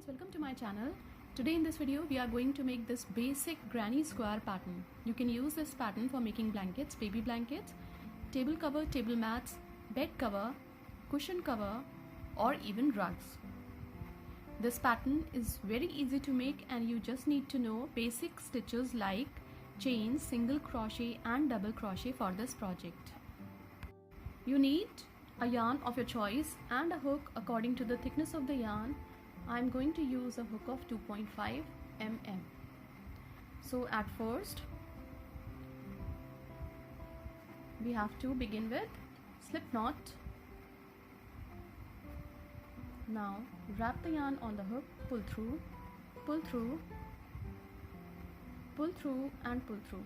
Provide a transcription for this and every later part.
friends, welcome to my channel. Today in this video we are going to make this basic granny square pattern. You can use this pattern for making blankets, baby blankets, table cover, table mats, bed cover, cushion cover or even rugs. This pattern is very easy to make and you just need to know basic stitches like chain, single crochet and double crochet for this project. You need a yarn of your choice and a hook according to the thickness of the yarn. I'm going to use a hook of 2.5 mm. So at first we have to begin with slip knot. Now wrap the yarn on the hook, pull through, pull through, pull through and pull through.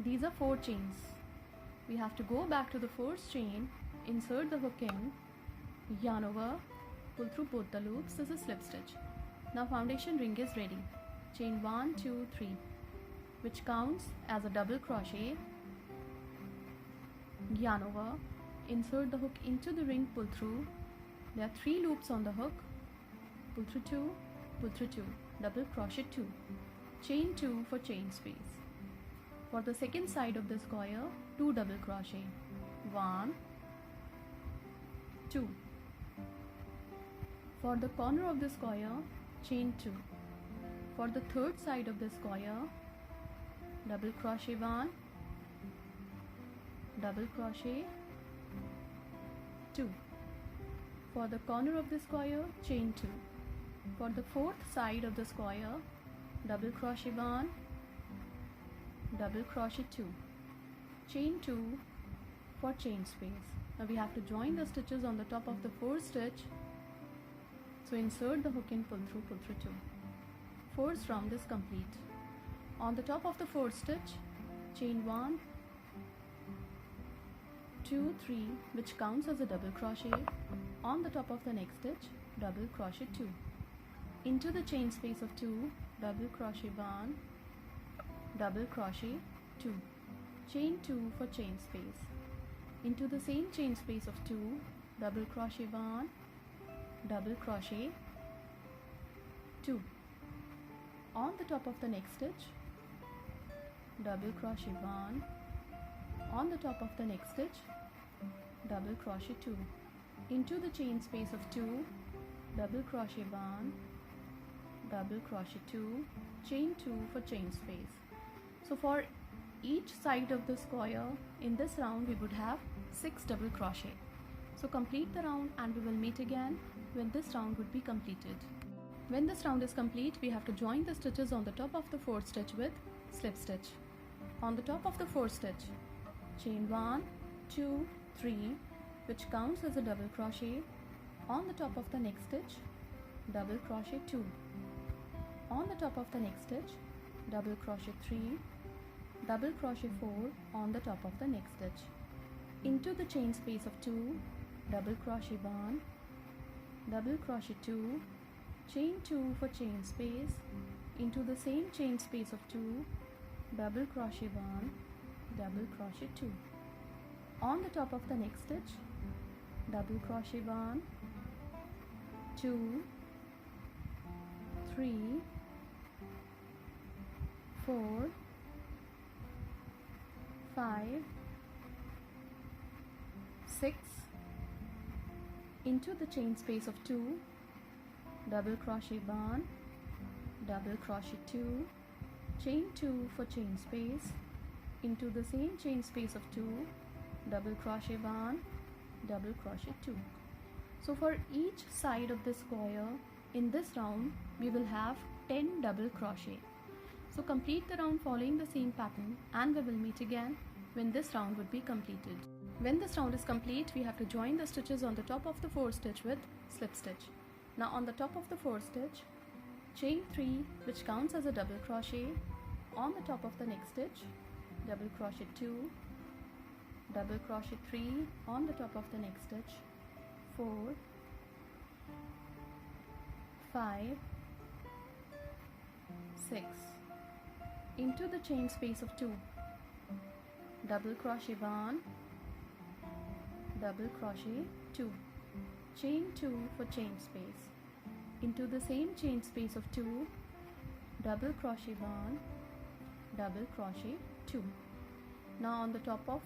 These are 4 chains. We have to go back to the first chain, insert the hook in, yarn over, pull through both the loops. This is slip stitch. Now foundation ring is ready. Chain 1, 2, 3, which counts as a double crochet, yarn over, insert the hook into the ring, pull through. There are 3 loops on the hook, pull through 2, pull through 2, double crochet 2, chain 2 for chain space. For the second side of the square, 2 double crochet, 1, 2. For the corner of the square, chain 2. For the third side of the square, double crochet 1, double crochet 2. For the corner of the square, chain 2. For the fourth side of the square, double crochet 1, double crochet 2, chain 2 for chain space. Now we have to join the stitches on the top of the first stitch. So insert the hook in, pull through 2. First round is complete. On the top of the first stitch, chain 1, 2, 3, which counts as a double crochet. On the top of the next stitch, double crochet 2. Into the chain space of 2, double crochet 1, double crochet 2, chain 2 for chain space. Into the same chain space of 2, double crochet 1, double crochet 2. On the top of the next stitch, double crochet 1. On the top of the next stitch, double crochet 2. Into the chain space of 2, double crochet 1, double crochet 2, chain 2 for chain space. So for each side of the square in this round we would have 6 double crochet. So complete the round and we will meet again when this round would be completed. When this round is complete, we have to join the stitches on the top of the fourth stitch with slip stitch. On the top of the fourth stitch, chain 1, 2, 3, which counts as a double crochet. On the top of the next stitch, double crochet 2. On the top of the next stitch, double crochet 3, double crochet 4 on the top of the next stitch. Into the chain space of 2, double crochet 1, double crochet 2, chain 2 for chain space. Into the same chain space of 2, double crochet 1, double crochet 2. On the top of the next stitch, double crochet 1, 2, 3, 4, 5, 6. Into the chain space of 2, double crochet 1, double crochet 2, chain 2 for chain space. Into the same chain space of 2, double crochet 1, double crochet 2. So for each side of the square in this round we will have 10 double crochet. So complete the round following the same pattern and we will meet again when this round would be completed. When this round is complete, we have to join the stitches on the top of the fourth stitch with slip stitch. Now on the top of the fourth stitch, chain 3, which counts as a double crochet. On the top of the next stitch, double crochet 2, double crochet 3 on the top of the next stitch, 4, 5, 6. Into the chain space of 2, double crochet 1, double crochet 2, chain 2 for chain space. into the same chain space of 2, double crochet 1, double crochet 2. Now on the top of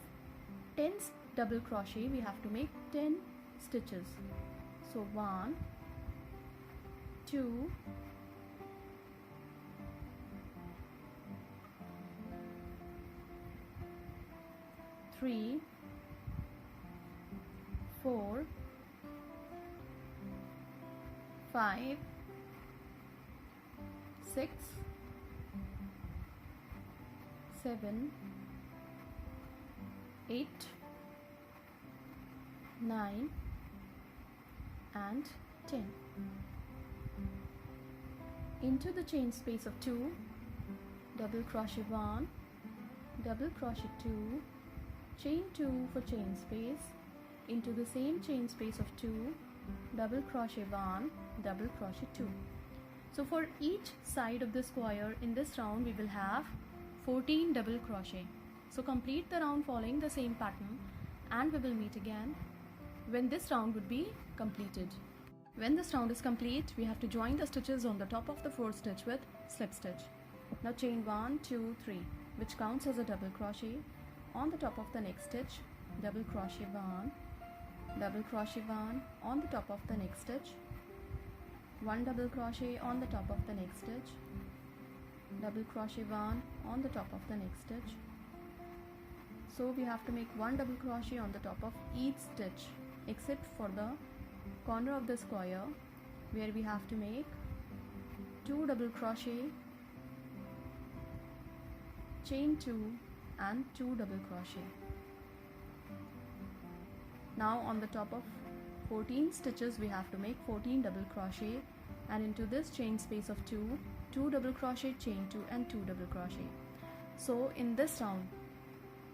10 double crochet we have to make 10 stitches. So 1, 2, 3, 4, 5, 6, 7, 8, 9 and 10. Into the chain space of 2, double crochet 1, double crochet 2, chain 2 for chain space, into the same chain space of 2, double crochet 1, double crochet 2. So for each side of the square in this round we will have 14 double crochet. So complete the round following the same pattern and we will meet again when this round would be completed. When this round is complete, we have to join the stitches on the top of the 4th stitch with slip stitch. Now chain 1, 2, 3, which counts as a double crochet. On the top of the next stitch, double crochet 1, double crochet 1 on the top of the next stitch, 1 double crochet on the top of the next stitch, double crochet 1 on the top of the next stitch. So we have to make 1 double crochet on the top of each stitch except for the corner of the square where we have to make 2 double crochet, chain 2 and 2 double crochet. Now on the top of 14 stitches we have to make 14 double crochet, and into this chain space of 2, 2 double crochet, chain 2 and 2 double crochet. So in this round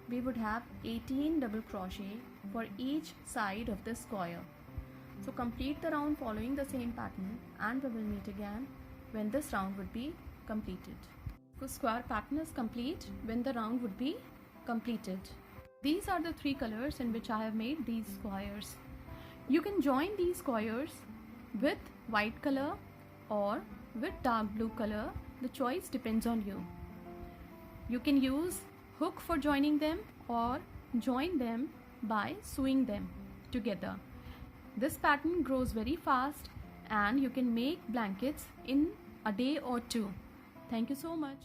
we would have 18 double crochet for each side of the square. So complete the round following the same pattern and we will meet again when this round would be completed. The square pattern is complete when the round would be completed. These are the 3 colors in which I have made these squares. You can join these squares with white color or with dark blue color. The choice depends on you. You can use hook for joining them or join them by sewing them together. This pattern grows very fast and you can make blankets in a day or 2. Thank you so much.